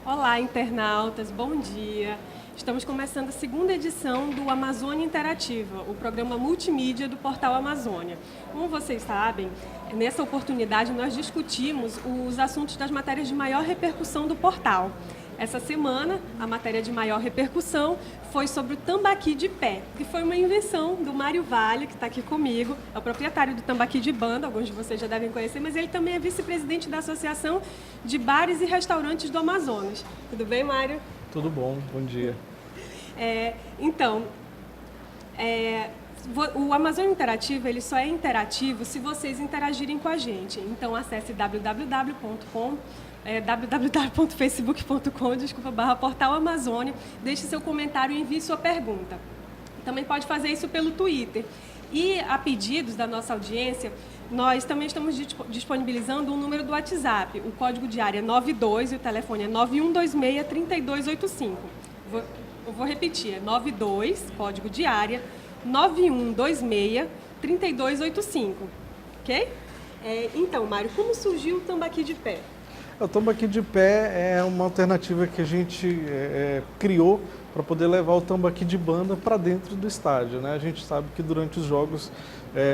Olá, internautas, bom dia. Estamos começando a segunda edição do Amazônia Interativa, o programa multimídia do Portal Amazônia. Como vocês sabem, nessa oportunidade nós discutimos os assuntos das matérias de maior repercussão do portal. Essa semana, a matéria de maior repercussão foi sobre o tambaqui de pé, que foi uma invenção do Mário Vale, que está aqui comigo, é o proprietário do Tambaqui de Banda, alguns de vocês já devem conhecer, mas ele também é vice-presidente da Associação de Bares e Restaurantes do Amazonas. Tudo bem, Mário? Tudo bom, bom dia. O Amazônia Interativo ele só é interativo se vocês interagirem com a gente. Então, acesse www.facebook.com/portal Amazônia, deixe seu comentário e envie sua pergunta. Também pode fazer isso pelo Twitter. E a pedidos da nossa audiência, nós também estamos disponibilizando um número do WhatsApp. O código de área é 92 e o telefone é 9126-3285. Eu vou repetir, é 92, código de área, 9126-3285. Ok? Então, Mário, como surgiu o Tambaqui de Pé? O Tambaqui de Pé é uma alternativa que a gente criou para poder levar o tambaqui de banda para dentro do estádio, né? A gente sabe que durante os jogos,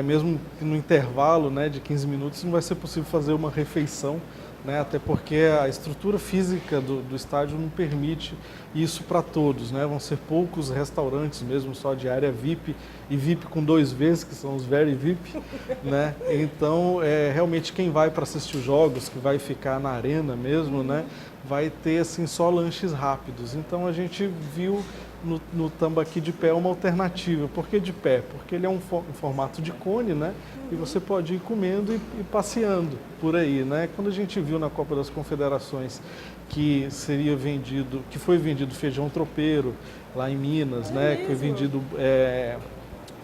mesmo no intervalo, né, de 15 minutos, não vai ser possível fazer uma refeição, né? Até porque a estrutura física do estádio não permite isso para todos, né? Vão ser poucos restaurantes mesmo, só de área VIP e VIP com 2 Vs, que são os very VIP, né? Então, realmente quem vai para assistir os jogos, que vai ficar na arena mesmo, né, vai ter assim só lanches rápidos. Então a gente viu no tambaqui de pé uma alternativa. Por que de pé? Porque ele é um formato de cone, né? E você pode ir comendo e passeando por aí, né? Quando a gente viu na Copa das Confederações que foi vendido feijão tropeiro lá em Minas, né? Que foi vendido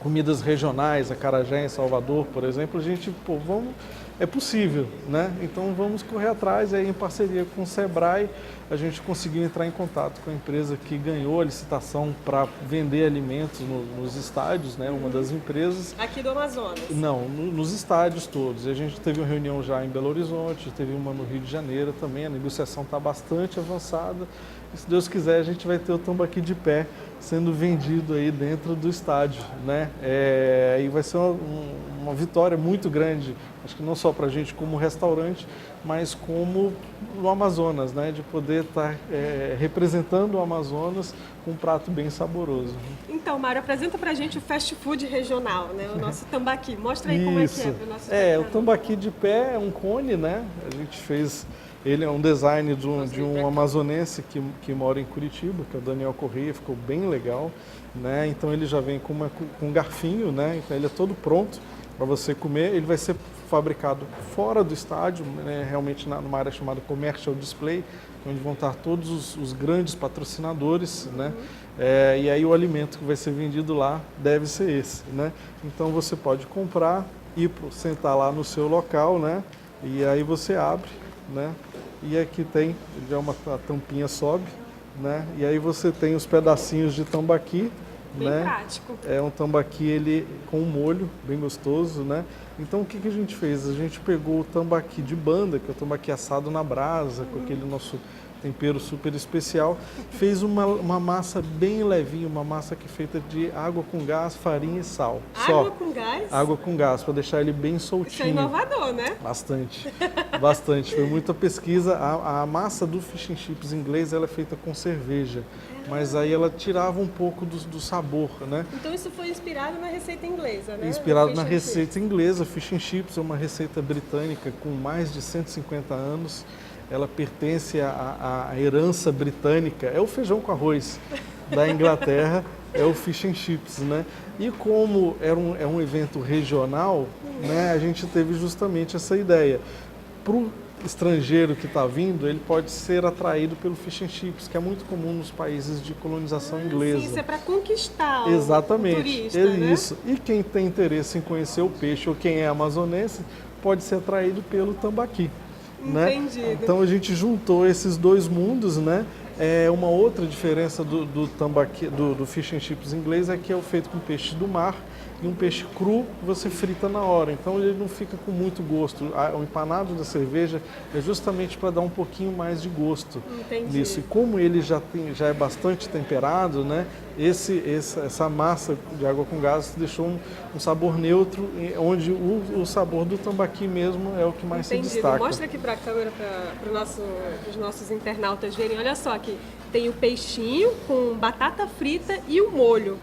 comidas regionais, acarajé em Salvador, por exemplo, a gente, é possível, né? Então vamos correr atrás, aí em parceria com o Sebrae, a gente conseguiu entrar em contato com a empresa que ganhou a licitação para vender alimentos nos estádios, né? Uma das empresas. Aqui do Amazonas? Não, nos estádios todos. A gente teve uma reunião já em Belo Horizonte, teve uma no Rio de Janeiro também, a negociação está bastante avançada. E, se Deus quiser, a gente vai ter o tambaqui de pé sendo vendido aí dentro do estádio, né? E vai ser uma vitória muito grande, acho que não só para a gente como restaurante, mas como no Amazonas, né? De poder estar representando o Amazonas com um prato bem saboroso. Então, Mário, apresenta para a gente o fast food regional, né? O nosso tambaqui. Mostra aí como é que é para o nosso o tambaqui de pé é um cone, né? A gente fez... Ele é um design de um amazonense que mora em Curitiba, que é o Daniel Corrêa, ficou bem legal, né? Então ele já vem com um garfinho, né? Então ele é todo pronto para você comer. Ele vai ser fabricado fora do estádio, né? Realmente numa área chamada Commercial Display, onde vão estar todos os grandes patrocinadores, né? E aí o alimento que vai ser vendido lá deve ser esse, né? Então você pode comprar, sentar lá no seu local, né? E aí você abre, né? E aqui tem, a tampinha sobe, né? E aí você tem os pedacinhos de tambaqui, bem né? prático. É um tambaqui ele com um molho bem gostoso, né? Então o que a gente fez? A gente pegou o tambaqui de banda, que é o tambaqui assado na brasa, com aquele nosso tempero super especial, fez uma massa bem levinha, uma massa que é feita de água com gás, farinha e sal. Água com gás? Água com gás, para deixar ele bem soltinho. Isso é inovador, né? Bastante, bastante. Foi muita pesquisa. A massa do fish and chips inglês ela é feita com cerveja, mas aí ela tirava um pouco do sabor, né? Então isso foi inspirado na receita inglesa, né? Inspirado na receita inglesa. Fish and chips é uma receita britânica com mais de 150 anos. Ela pertence à herança britânica, é o feijão com arroz da Inglaterra, é o fish and chips, né? E como é um evento regional, né, a gente teve justamente essa ideia. Para o estrangeiro que está vindo, ele pode ser atraído pelo fish and chips, que é muito comum nos países de colonização inglesa. Sim, isso é para conquistar o turista, né? Isso. E quem tem interesse em conhecer o peixe ou quem é amazonense, pode ser atraído pelo tambaqui. Entendido. Né? Então a gente juntou esses dois mundos, né? Uma outra diferença do tambaqui, do fish and chips inglês é que é feito com peixes do mar e um peixe cru você frita na hora, então ele não fica com muito gosto. O empanado da cerveja é justamente para dar um pouquinho mais de gosto. Entendi. nisso. E como ele já é bastante temperado, né, essa massa de água com gás deixou um sabor neutro, onde o sabor do tambaqui mesmo é o que mais se destaca. Mostra aqui para a câmera, para os nossos internautas verem. Olha só aqui, tem o peixinho com batata frita e o molho.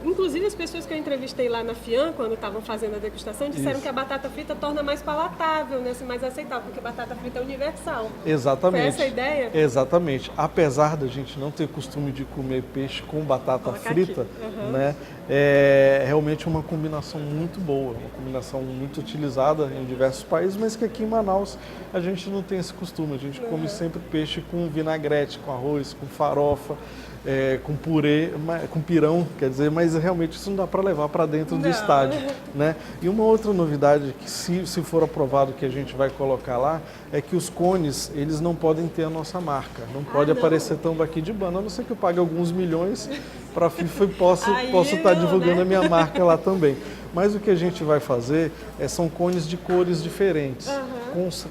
Inclusive, as pessoas que eu entrevistei lá na FIAM, quando estavam fazendo a degustação, disseram que a batata frita torna mais palatável, né, mais aceitável, porque a batata frita é universal. Exatamente. Foi essa a ideia? Exatamente. Apesar da gente não ter costume de comer peixe com batata frita, né, é realmente uma combinação muito boa, uma combinação muito utilizada em diversos países, mas que aqui em Manaus a gente não tem esse costume. A gente come sempre peixe com vinagrete, com arroz, com farofa. Com purê, com pirão, quer dizer, mas realmente isso não dá para levar para dentro do estádio, né? E uma outra novidade que se for aprovado que a gente vai colocar lá, é que os cones, eles não podem ter a nossa marca, não pode aparecer tambaqui de banda, a não ser que eu pague alguns milhões para a FIFA e posso estar divulgando a minha marca lá também. Mas o que a gente vai fazer são cones de cores diferentes,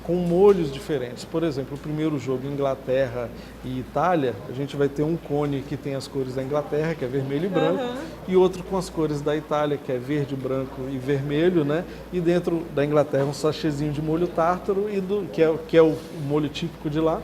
com molhos diferentes. Por exemplo, o primeiro jogo, Inglaterra e Itália, a gente vai ter um cone que tem as cores da Inglaterra, que é vermelho e branco, e outro com as cores da Itália, que é verde, branco e vermelho, né? E dentro da Inglaterra um sachêzinho de molho tártaro, que é o molho típico de lá.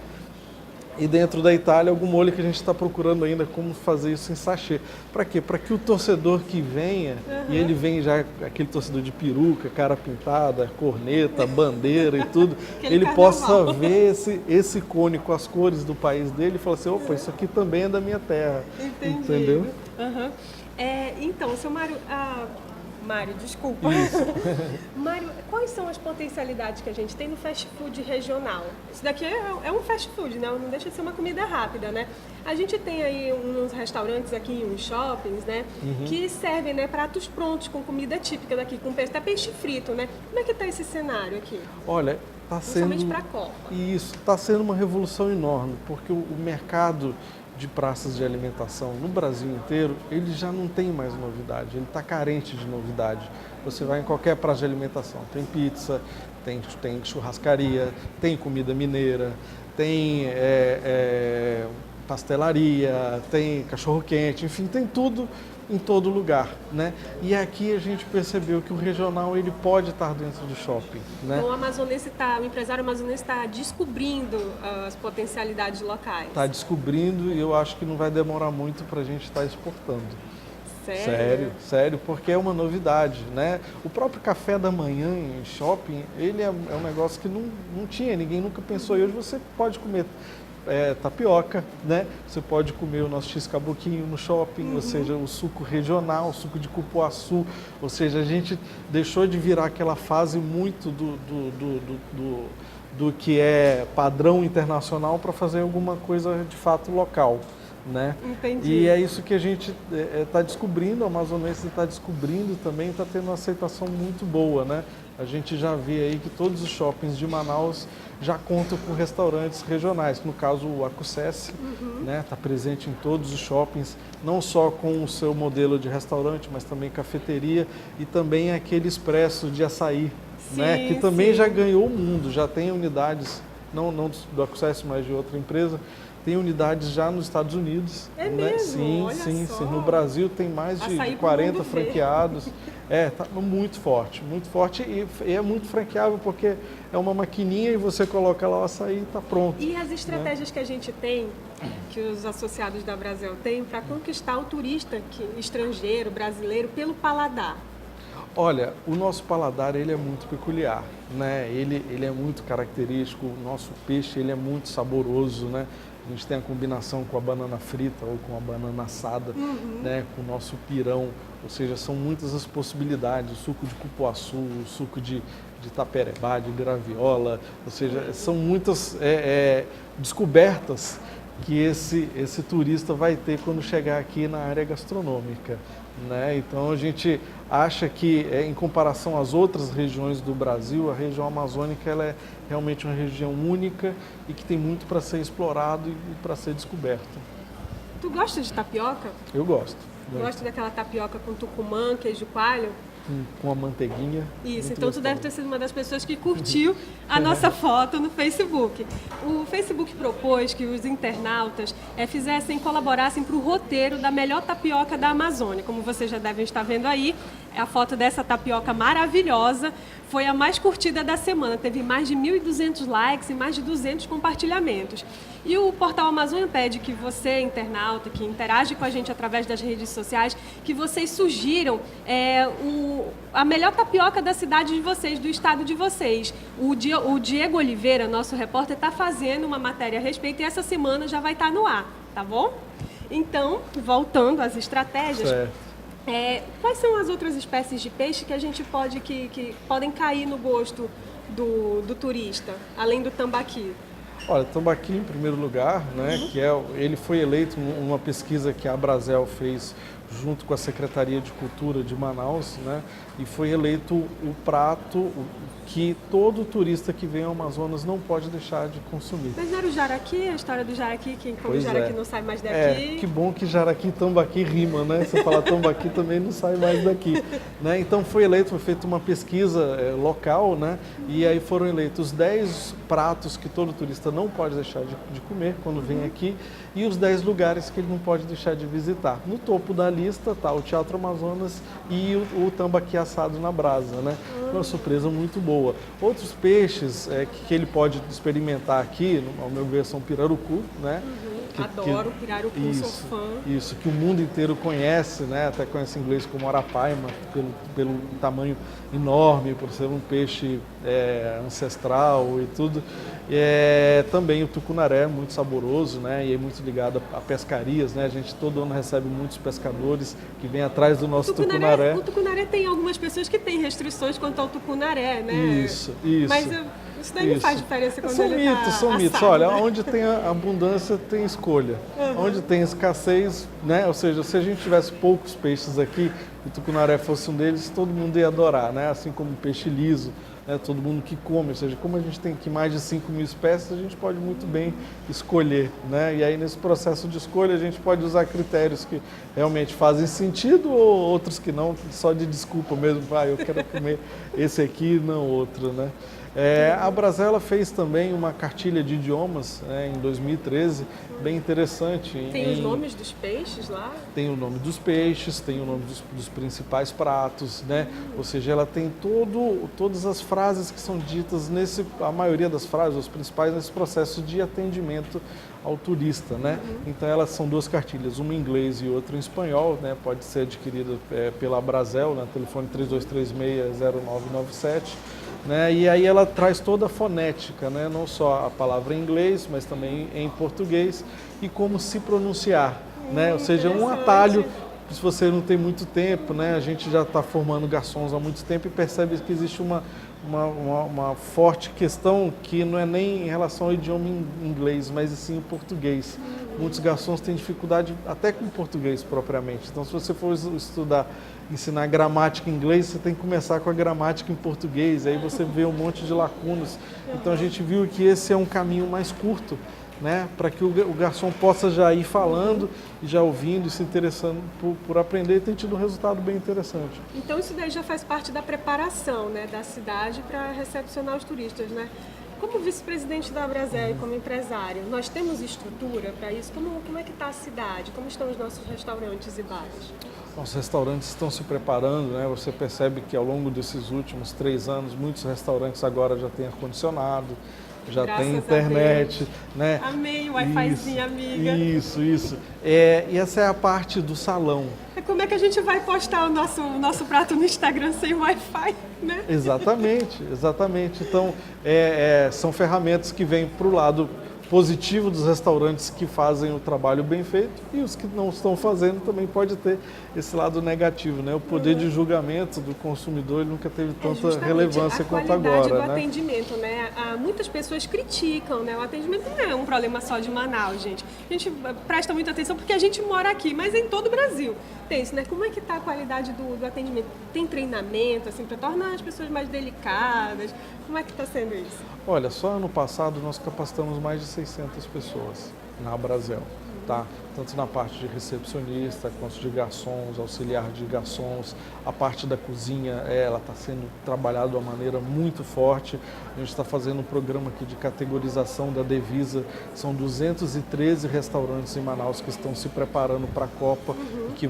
E dentro da Itália, algum molho que a gente está procurando ainda como fazer isso em sachê. Para quê? Para que o torcedor que venha, e ele vem já, aquele torcedor de peruca, cara pintada, corneta, bandeira e tudo, ele possa ver esse cone com as cores do país dele e falar assim, opa, isso aqui também é da minha terra. Entendi. Entendeu? Então, seu Mário... Mário, desculpa. Mário, quais são as potencialidades que a gente tem no fast food regional? Isso daqui é um fast food, né? Não deixa de ser uma comida rápida, né? A gente tem aí uns restaurantes aqui, uns shoppings, né? Que servem, né, pratos prontos com comida típica daqui, com até peixe frito, né? Como é que está esse cenário aqui? Olha, está sendo... Principalmente para a Copa. Isso, está sendo uma revolução enorme, porque o mercado de praças de alimentação no Brasil inteiro, ele já não tem mais novidade, ele está carente de novidade. Você vai em qualquer praça de alimentação, tem pizza, tem churrascaria, tem comida mineira, tem pastelaria, tem cachorro-quente, enfim, tem tudo em todo lugar, né? E aqui a gente percebeu que o regional ele pode estar dentro do shopping, né? Então o empresário amazonense está descobrindo as potencialidades locais. Está descobrindo e eu acho que não vai demorar muito para a gente estar exportando. Sério, porque é uma novidade, né? O próprio café da manhã em shopping, ele é um negócio que não tinha, ninguém nunca pensou. E hoje você pode comer tapioca, né? Você pode comer o nosso x-caboquinho no shopping, ou seja, o suco regional, o suco de cupuaçu, ou seja, a gente deixou de virar aquela fase muito do que é padrão internacional para fazer alguma coisa de fato local, né? Entendi. E é isso que a gente está descobrindo, o amazonense está descobrindo também, está tendo uma aceitação muito boa, né? A gente já vê aí que todos os shoppings de Manaus já contam com restaurantes regionais. No caso, o Acucesse está presente em todos os shoppings, não só com o seu modelo de restaurante, mas também cafeteria e também aquele expresso de açaí, né, que também já ganhou o mundo, já tem unidades, não do Acucesse, mas de outra empresa, tem unidades já nos Estados Unidos. É né? mesmo? Sim. No Brasil tem mais de 40 franqueados. Tá muito forte e é muito franqueável porque é uma maquininha e você coloca lá o açaí e está pronto. E as estratégias que a gente tem, que os associados da Brasel têm, para conquistar o turista estrangeiro, brasileiro, pelo paladar? Olha, o nosso paladar ele é muito peculiar, né? Ele é muito característico, o nosso peixe ele é muito saboroso, né? A gente tem a combinação com a banana frita ou com a banana assada, né? Com o nosso pirão, ou seja, são muitas as possibilidades, o suco de cupuaçu, o suco de taperebá, de graviola, ou seja, são muitas descobertas que esse turista vai ter quando chegar aqui na área gastronômica, né? Então a gente acha que, em comparação às outras regiões do Brasil, a região amazônica ela é realmente uma região única e que tem muito para ser explorado e para ser descoberto. Tu gosta de tapioca? Eu gosto. Gosto daquela tapioca com tucumã, queijo coalho. Com a manteiguinha. Isso, muito então tu deve gostosa. ter sido uma das pessoas que curtiu a nossa foto no Facebook. O Facebook propôs que os internautas colaborassem para o roteiro da melhor tapioca da Amazônia. Como vocês já devem estar vendo aí, a foto dessa tapioca maravilhosa foi a mais curtida da semana. Teve mais de 1.200 likes e mais de 200 compartilhamentos. E o Portal Amazônia pede que você, internauta, que interage com a gente através das redes sociais, que vocês sugiram a melhor tapioca da cidade de vocês, do estado de vocês. O Diego Oliveira, nosso repórter, está fazendo uma matéria a respeito e essa semana já vai estar no ar, tá bom? Então, voltando às estratégias, quais são as outras espécies de peixe que a gente que podem cair no gosto do turista, além do tambaqui? Olha, tambaqui em primeiro lugar, né, ele foi eleito numa pesquisa que a Abrazel fez junto com a Secretaria de Cultura de Manaus, né, e foi eleito o prato que todo turista que vem ao Amazonas não pode deixar de consumir. Mas não era o jaraqui, a história do jaraqui, que como o Pois jaraqui é. não sai mais daqui? Que bom que jaraqui e tambaqui rima, né? Você fala tambaqui também não sai mais daqui, né? Então foi feita uma pesquisa local, né? E aí foram eleitos 10 pratos que todo turista não pode deixar de comer quando vem aqui e os 10 lugares que ele não pode deixar de visitar. No topo da lista está o Teatro Amazonas e o tambaqui assado na brasa, né? Uma surpresa muito boa. Outros peixes que ele pode experimentar aqui, ao meu ver, são pirarucu, né? Adoro pirarucu, sou fã. Isso, que o mundo inteiro conhece, né? Até conhece em inglês como arapaima, pelo tamanho enorme, por ser um peixe ancestral e tudo. Também o tucunaré, muito saboroso, né? E é muito ligado a pescarias, né? A gente todo ano recebe muitos pescadores que vêm atrás do nosso tucunaré. O tucunaré tem algumas pessoas que têm restrições quanto ao tucunaré, né? Isso. Mas isso daí não faz diferença quando ele São mitos. assado, Olha, né? onde tem abundância, tem escolha. Onde tem escassez, né? Ou seja, se a gente tivesse poucos peixes aqui, e o tucunaré fosse um deles, todo mundo ia adorar, né? Assim como o peixe liso, né? Todo mundo que come. Ou seja, como a gente tem aqui mais de 5.000 espécies, a gente pode muito bem escolher, né? E aí, nesse processo de escolha, a gente pode usar critérios que realmente fazem sentido ou outros que não, só de desculpa mesmo. Eu quero comer esse aqui e não outro, né? A Abrazel fez também uma cartilha de idiomas em 2013, bem interessante. Tem os nomes dos peixes lá? Tem o nome dos peixes, tem o nome dos principais pratos, né? Ou seja, ela tem todas as frases que são ditas a maioria das frases, os principais, nesse processo de atendimento ao turista, né? Então elas são 2 cartilhas, uma em inglês e outra em espanhol, né? Pode ser adquirida pela Abrazel, né? Telefone 3236-0997. Né? E aí ela traz toda a fonética, né? Não só a palavra em inglês, mas também em português e como se pronunciar, né? Ou seja, um atalho, se você não tem muito tempo, né? A gente já está formando garçons há muito tempo e percebe que existe uma forte questão que não é nem em relação ao idioma inglês, mas sim o português. Muitos garçons têm dificuldade até com o português propriamente. Então, se você for ensinar gramática em inglês, você tem que começar com a gramática em português. Aí você vê um monte de lacunas. Então, a gente viu que esse é um caminho mais curto, né, para que o garçom possa já ir falando e já ouvindo e se interessando por aprender e tem tido um resultado bem interessante. Então isso daí já faz parte da preparação, né, da cidade para recepcionar os turistas, né? Como vice-presidente da Abrazel e como empresário, nós temos estrutura para isso? Como é que está a cidade? Como estão os nossos restaurantes e bares? Os restaurantes estão se preparando, né? Você percebe que ao longo desses últimos 3 anos, muitos restaurantes agora já têm ar-condicionado, já Graças tem internet, né? Amém, o Wi-Fizinho, amiga. Isso. E essa é a parte do salão. Como é que a gente vai postar o nosso prato no Instagram sem Wi-Fi, né? Exatamente. Então, são ferramentas que vêm para o lado positivo dos restaurantes que fazem o trabalho bem feito e os que não estão fazendo também pode ter esse lado negativo, né? O poder de julgamento do consumidor ele nunca teve tanta relevância quanto agora, a qualidade do né? atendimento, né? Muitas pessoas criticam, né? O atendimento não é um problema só de Manaus, gente. A gente presta muita atenção porque a gente mora aqui, mas em todo o Brasil tem isso, né? Como é que está a qualidade do atendimento? Tem treinamento, assim, para tornar as pessoas mais delicadas? Como é que está sendo isso? Olha, só ano passado nós capacitamos mais de 600 pessoas na Abrazel. tá? Tanto na parte de recepcionista, quanto de garçons, auxiliar de garçons, a parte da cozinha, ela está sendo trabalhada de uma maneira muito forte. A gente está fazendo um programa aqui de categorização da Devisa, são 213 restaurantes em Manaus que estão se preparando para a Copa e que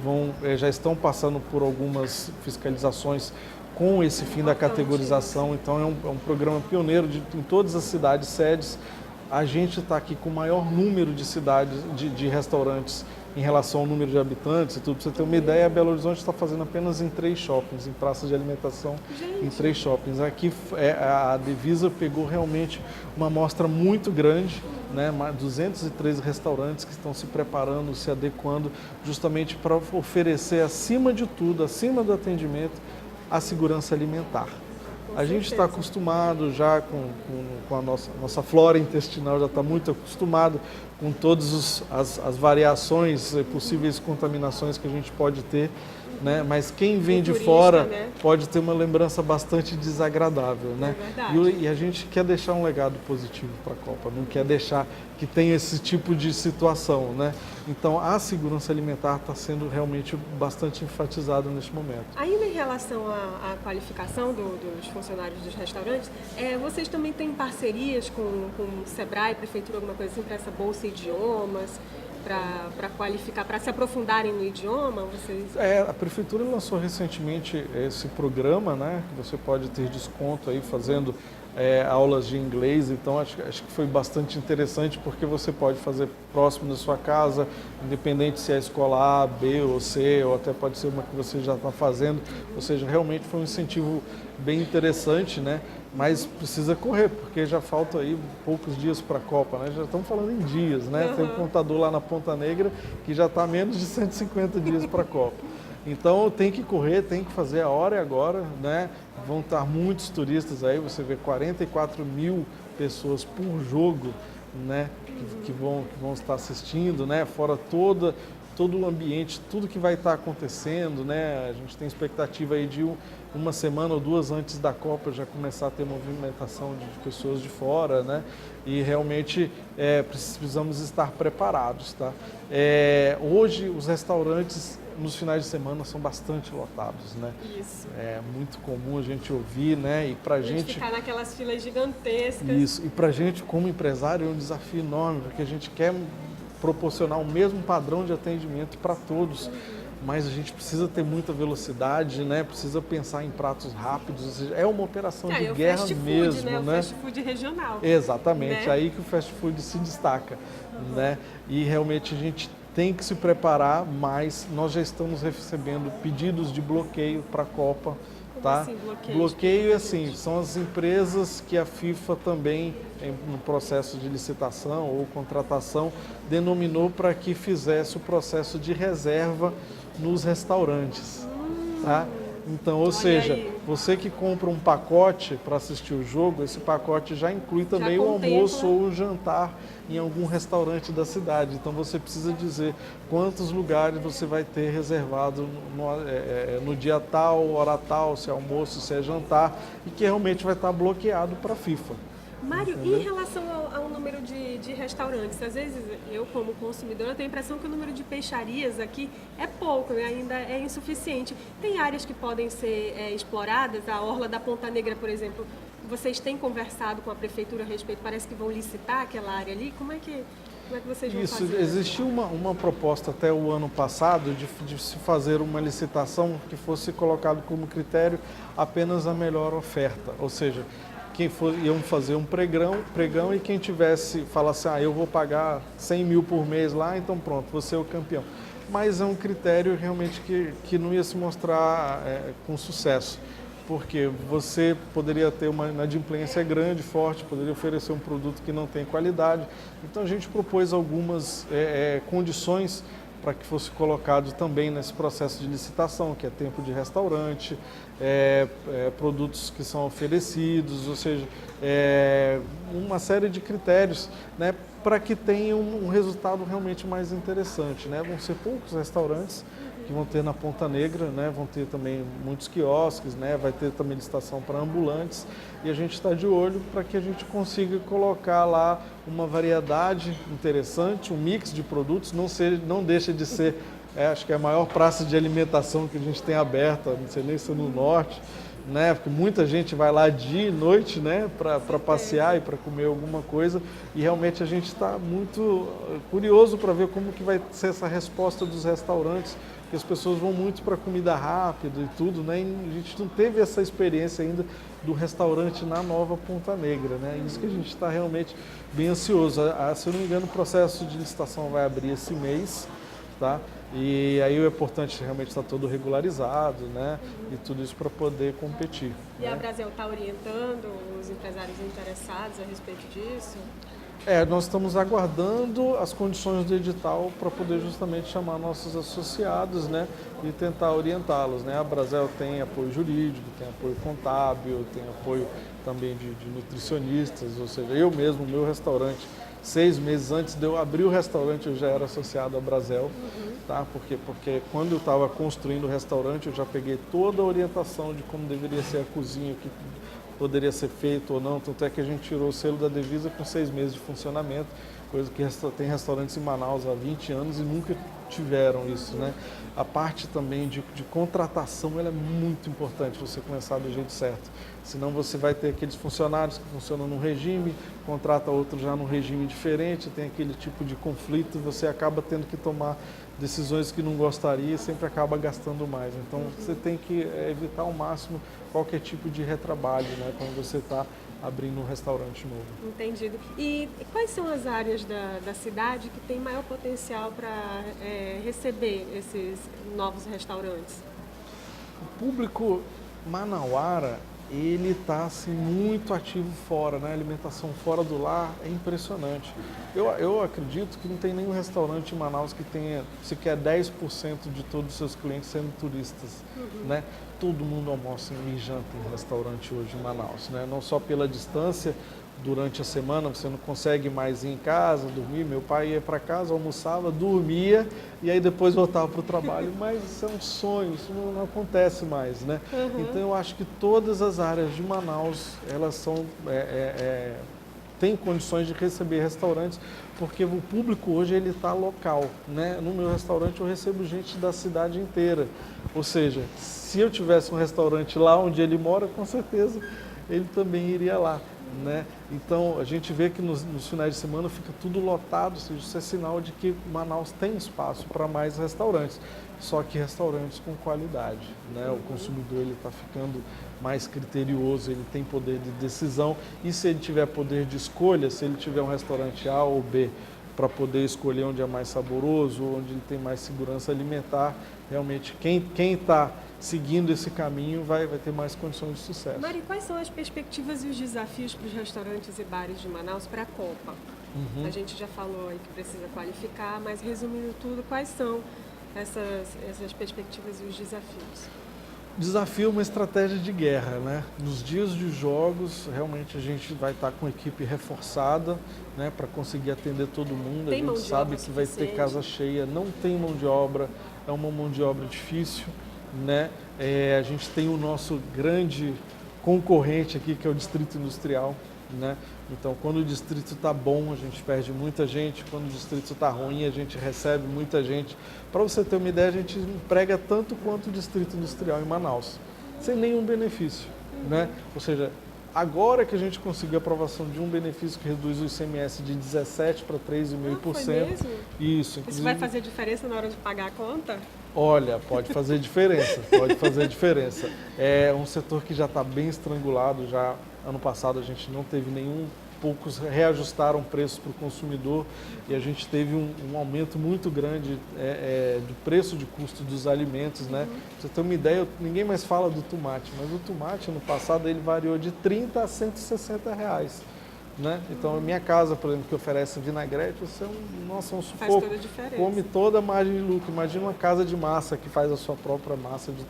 já estão passando por algumas fiscalizações com esse fim da categorização. Então é um programa pioneiro em todas as cidades sedes. A gente está aqui com o maior número de cidades, de restaurantes em relação ao número de habitantes e tudo. Para você ter uma ideia, Belo Horizonte está fazendo apenas em 3 shoppings, em praças de alimentação, em 3 shoppings. Aqui a Devisa pegou realmente uma amostra muito grande, né? 213 restaurantes que estão se preparando, se adequando justamente para oferecer, acima de tudo, acima do atendimento, a segurança alimentar. A gente está acostumado já com a nossa flora intestinal, já está muito acostumado com todas as variações, possíveis contaminações que a gente pode ter, né? Mas quem vem de fora, né, pode ter uma lembrança bastante desagradável, né? E a gente quer deixar um legado positivo para a Copa, não quer deixar que tenha esse tipo de situação, né? Então a segurança alimentar está sendo realmente bastante enfatizada neste momento. Ainda em relação à qualificação dos funcionários dos restaurantes, vocês também têm parcerias com o Sebrae, Prefeitura, alguma coisa assim, para essa bolsa idiomas? Para qualificar, para se aprofundarem no idioma? A Prefeitura lançou recentemente esse programa, né? Que você pode ter desconto aí fazendo aulas de inglês, então acho que foi bastante interessante porque você pode fazer próximo da sua casa, independente se é escola A, B ou C, ou até pode ser uma que você já está fazendo, ou seja, realmente foi um incentivo bem interessante, né? Mas precisa correr, porque já falta aí poucos dias para a Copa, né? Já estamos falando em dias, né? Tem um contador lá na Ponta Negra que já está menos de 150 dias para a Copa. Então tem que correr, tem que fazer a hora e agora, né? Vão estar muitos turistas aí, você vê 44 mil pessoas por jogo, né? Que vão estar assistindo, né? Fora todo o ambiente, tudo que vai estar acontecendo, né? A gente tem expectativa aí de uma semana ou 2 antes da Copa já começar a ter movimentação de pessoas de fora, né? E realmente precisamos estar preparados, tá? Hoje os restaurantes nos finais de semana são bastante lotados, né? Isso. É muito comum a gente ouvir, né? E pra gente ficar naquelas filas gigantescas. Isso. E pra gente como empresário é um desafio enorme, porque a gente quer proporcionar o mesmo padrão de atendimento para todos, mas a gente precisa ter muita velocidade, né? Precisa pensar em pratos rápidos, ou seja, é uma operação de guerra fast food, mesmo, né? né? O fast food regional. Exatamente, né? Aí que o fast food se destaca, né? E realmente a gente tem que se preparar, mas nós já estamos recebendo pedidos de bloqueio para a Copa. Tá? Assim, bloqueio assim, são as empresas que a FIFA também, no processo de licitação ou contratação, denominou para que fizesse o processo de reserva nos restaurantes. Tá? Então, ou seja, você que compra um pacote para assistir o jogo, esse pacote já inclui também o almoço ou o jantar em algum restaurante da cidade. Então você precisa dizer quantos lugares você vai ter reservado no dia tal, hora tal, se é almoço, se é jantar, e que realmente vai estar bloqueado para a FIFA. Mário, entendeu? Em relação ao número de restaurantes, às vezes eu como consumidora tenho a impressão que o número de peixarias aqui é pouco, né? Ainda é insuficiente. Tem áreas que podem ser exploradas, a Orla da Ponta Negra, por exemplo, vocês têm conversado com a Prefeitura a respeito, parece que vão licitar aquela área ali, como é que vocês vão fazer? Isso, existiu uma proposta até o ano passado de se fazer uma licitação que fosse colocado como critério apenas a melhor oferta, ou seja, iam fazer um pregão e quem falasse, eu vou pagar 100 mil por mês lá, então pronto, você é o campeão. Mas é um critério realmente que não ia se mostrar com sucesso, porque você poderia ter uma inadimplência grande, forte, poderia oferecer um produto que não tem qualidade. Então a gente propôs algumas condições para que fosse colocado também nesse processo de licitação, que é tempo de restaurante, produtos que são oferecidos, ou seja, uma série de critérios, né, para que tenha um resultado realmente mais interessante, né? Vão ser poucos restaurantes, que vão ter na Ponta Negra, né? Vão ter também muitos quiosques, né? Vai ter também licitação para ambulantes e a gente está de olho para que a gente consiga colocar lá uma variedade interessante, um mix de produtos, não deixa de ser, acho que é a maior praça de alimentação que a gente tem aberta, não sei nem se é no norte, né? Porque muita gente vai lá dia e noite, né? Para passear e para comer alguma coisa e realmente a gente está muito curioso para ver como que vai ser essa resposta dos restaurantes, porque as pessoas vão muito para comida rápida e tudo, né? E a gente não teve essa experiência ainda do restaurante na Nova Ponta Negra, né? Isso que a gente está realmente bem ansioso. Se eu não me engano, o processo de licitação vai abrir esse mês, tá? E aí o importante realmente está todo regularizado, né? E tudo isso para poder competir. E né? a Brasel está orientando os empresários interessados a respeito disso? Nós estamos aguardando as condições do edital para poder justamente chamar nossos associados, né, e tentar orientá-los, né. A Brasel tem apoio jurídico, tem apoio contábil, tem apoio também de nutricionistas, ou seja, eu mesmo, meu restaurante, 6 meses antes de eu abrir o restaurante, eu já era associado à Brasel, tá? Porque quando eu estava construindo o restaurante, eu já peguei toda a orientação de como deveria ser a cozinha, o que poderia ser feito ou não, tanto é que a gente tirou o selo da Devisa com 6 meses de funcionamento, coisa que tem restaurantes em Manaus há 20 anos e nunca tiveram isso, né? A parte também de contratação, ela é muito importante você começar do jeito certo, senão você vai ter aqueles funcionários que funcionam num regime, contrata outro já num regime diferente, tem aquele tipo de conflito, você acaba tendo que tomar decisões que não gostaria e sempre acaba gastando mais. Então você tem que evitar ao máximo qualquer tipo de retrabalho, né, quando você está abrindo um restaurante novo. Entendido. E quais são as áreas da cidade que tem maior potencial para receber esses novos restaurantes? O público manauara, ele está assim, muito ativo fora, né? A alimentação fora do lar é impressionante. Eu acredito que não tem nenhum restaurante em Manaus que tenha sequer 10% de todos os seus clientes sendo turistas, né? Todo mundo almoça e janta em restaurante hoje em Manaus, né? Não só pela distância, durante a semana você não consegue mais ir em casa, dormir. Meu pai ia para casa, almoçava, dormia e aí depois voltava para o trabalho. Mas isso é um sonho, isso não acontece mais, né? Então eu acho que todas as áreas de Manaus, elas são, têm condições de receber restaurantes, porque o público hoje ele está local, né? No meu restaurante eu recebo gente da cidade inteira, ou seja, se eu tivesse um restaurante lá onde ele mora, com certeza ele também iria lá, né? Então a gente vê que nos finais de semana fica tudo lotado, ou seja, isso é sinal de que Manaus tem espaço para mais restaurantes, só que restaurantes com qualidade, né? O consumidor ele está ficando mais criterioso, ele tem poder de decisão e se ele tiver poder de escolha, se ele tiver um restaurante A ou B para poder escolher onde é mais saboroso, onde ele tem mais segurança alimentar, realmente quem está seguindo esse caminho vai ter mais condições de sucesso. Mari, quais são as perspectivas e os desafios para os restaurantes e bares de Manaus para a Copa? A gente já falou aí que precisa qualificar, mas resumindo tudo, quais são essas perspectivas e os desafios? Desafio é uma estratégia de guerra, né? Nos dias de jogos, realmente a gente vai estar com a equipe reforçada, né, para conseguir atender todo mundo. Tem a gente sabe que vai ter suficiente? casa cheia, não tem mão de obra, é uma mão de obra difícil, né? A gente tem o nosso grande concorrente aqui, que é o Distrito Industrial, né? Então, quando o distrito está bom, a gente perde muita gente. Quando o distrito está ruim, a gente recebe muita gente. Para você ter uma ideia, a gente emprega tanto quanto o Distrito Industrial em Manaus, sem nenhum benefício, né? Ou seja, agora que a gente conseguiu a aprovação de um benefício que reduz o ICMS de 17% para 3,5%. Foi mesmo? Isso. Isso vai fazer diferença na hora de pagar a conta? Olha, pode fazer diferença, pode fazer diferença. É um setor que já está bem estrangulado, já ano passado a gente não teve poucos reajustaram preços para o consumidor e a gente teve um aumento muito grande do preço de custo dos alimentos, né? Pra você ter uma ideia, ninguém mais fala do tomate, mas o tomate ano passado ele variou de 30 a 160 reais. Né? Então, a minha casa, por exemplo, que oferece vinagrete, você é um sufoco. Faz toda a diferença. Come toda a margem de lucro. Imagina uma casa de massa que faz a sua própria massa de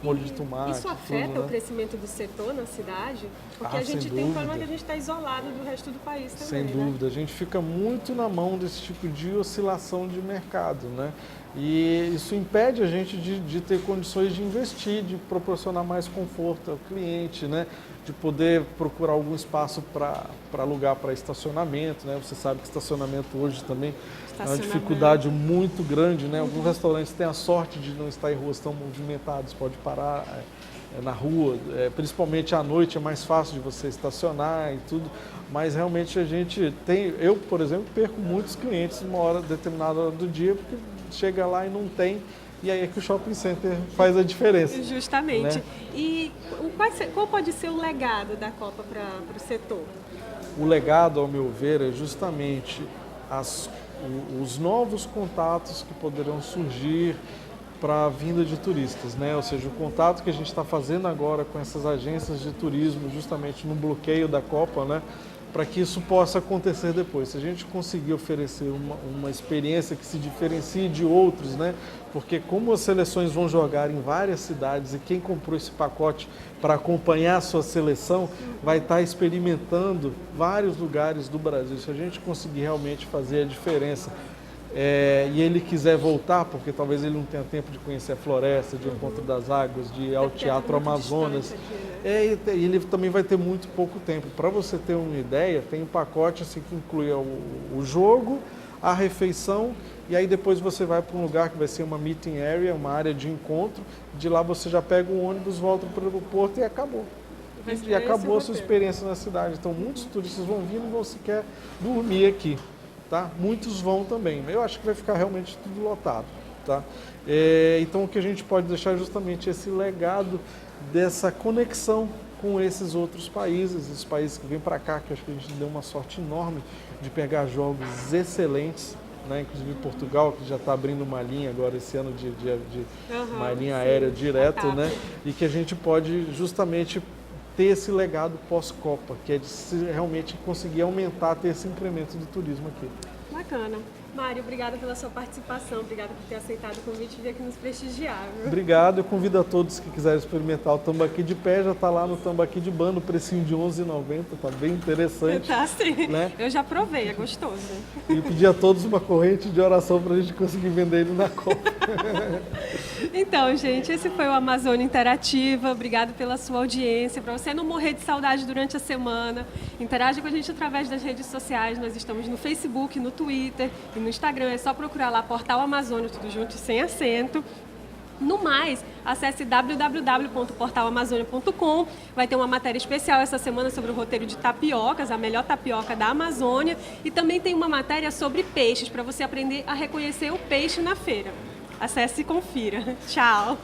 molho de tomate. Isso afeta tudo, né? o crescimento do setor na cidade? Porque a gente sem tem um problema dúvida. que a gente está isolado do resto do país também. Sem dúvida, a gente fica muito na mão desse tipo de oscilação de mercado, né? E isso impede a gente de ter condições de investir, de proporcionar mais conforto ao cliente, né? De poder procurar algum espaço para alugar para estacionamento, né? Você sabe que estacionamento hoje também é uma dificuldade muito grande, né? Alguns restaurantes têm a sorte de não estar em ruas tão movimentadas, pode parar na rua, principalmente à noite é mais fácil de você estacionar e tudo, mas realmente a gente tem, eu, por exemplo, perco muitos clientes numa hora determinada hora do dia, porque chega lá e não tem, e aí é que o shopping center faz a diferença. Justamente. Né? E qual pode ser o legado da Copa para o setor? O legado, ao meu ver, é justamente os novos contatos que poderão surgir para a vinda de turistas, né? Ou seja, o contato que a gente está fazendo agora com essas agências de turismo, justamente no bloqueio da Copa, né? Para que isso possa acontecer depois. Se a gente conseguir oferecer uma experiência que se diferencie de outros, né? Porque como as seleções vão jogar em várias cidades e quem comprou esse pacote para acompanhar a sua seleção vai estar experimentando vários lugares do Brasil. Se a gente conseguir realmente fazer a diferença e ele quiser voltar, porque talvez ele não tenha tempo de conhecer a floresta, de Encontro das Águas, de ir ao Teatro Amazonas, e ele também vai ter muito pouco tempo. Para você ter uma ideia, tem um pacote assim, que inclui o jogo, a refeição, e aí depois você vai para um lugar que vai ser uma meeting area, uma área de encontro, de lá você já pega um ônibus, volta para o aeroporto e acabou. E acabou a sua experiência na cidade. Então muitos turistas vão vir e não vão sequer dormir aqui. Tá? Muitos vão também, eu acho que vai ficar realmente tudo lotado. Tá? Então o que a gente pode deixar é justamente esse legado dessa conexão com esses outros países, esses países que vêm para cá, que eu acho que a gente deu uma sorte enorme de pegar jogos excelentes, né? Inclusive Portugal, que já está abrindo uma linha agora esse ano de uma linha aérea direta, né? E que a gente pode justamente ter esse legado pós-Copa, que é de realmente conseguir aumentar, ter esse incremento do turismo aqui. Bacana. Mário, obrigada pela sua participação, obrigada por ter aceitado o convite e vir aqui nos prestigiar. Viu? Obrigado, eu convido a todos que quiserem experimentar o tambaqui de pé, já está lá no tambaqui de banda, o precinho de R$11,90, está bem interessante. Tá sim, né? Eu já provei, é gostoso. E pedir a todos uma corrente de oração para a gente conseguir vender ele na Copa. Então, gente, esse foi o Amazônia Interativa, obrigado pela sua audiência, para você não morrer de saudade durante a semana, interage com a gente através das redes sociais, nós estamos no Facebook, no Twitter e no Instagram, é só procurar lá Portal Amazônia, tudo junto e sem acento. No mais, acesse www.portalamazônia.com, vai ter uma matéria especial essa semana sobre o roteiro de tapiocas, a melhor tapioca da Amazônia, e também tem uma matéria sobre peixes, para você aprender a reconhecer o peixe na feira. Acesse e confira. Tchau!